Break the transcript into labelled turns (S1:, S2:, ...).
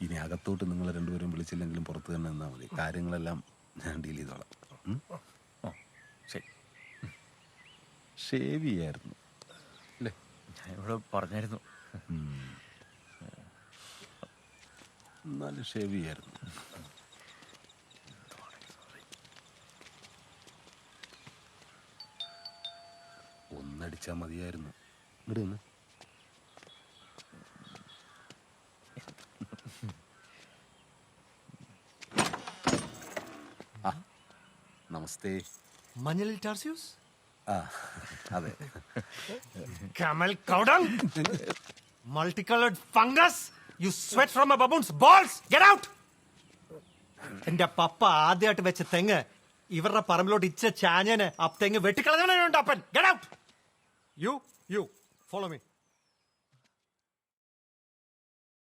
S1: ഇനി അകത്തോട്ട് നിങ്ങൾ രണ്ടുപേരും വിളിച്ചില്ലെങ്കിലും പുറത്ത് തന്നെ നിന്നാൽ മതി. കാര്യങ്ങളെല്ലാം ഞാൻ ഡീൽ ചെയ്തോളാം.
S2: ശരി.
S1: ഷേവ് ചെയ്യായിരുന്നു
S2: അല്ലേ? ഞാൻ ഇവിടെ പറഞ്ഞായിരുന്നു.
S1: എന്നാലും ഷേവ് ചെയ്യായിരുന്നു. ഒന്നടിച്ചാൽ മതിയായിരുന്നു. ഇവിടെ നിന്ന് നമസ്തേ.
S3: മഞ്ഞളിൽ ടാർസ്യൂസ്?
S1: ആ അതെ.
S3: Camel cow dung? Multicolored fungus? You sweat from a baboon's balls? Get out! എന്റെ പപ്പ ആദ്യമായിട്ട് വെച്ച തെങ്ങ് ഇവരുടെ പറമ്പിലോട്ട് ഇച്ച ചാഞ്ഞന് ആ തെങ്ങ് വെട്ടിക്കളഞ്ഞവനുണ്ട് അപ്പൻ. Get out! You, follow me.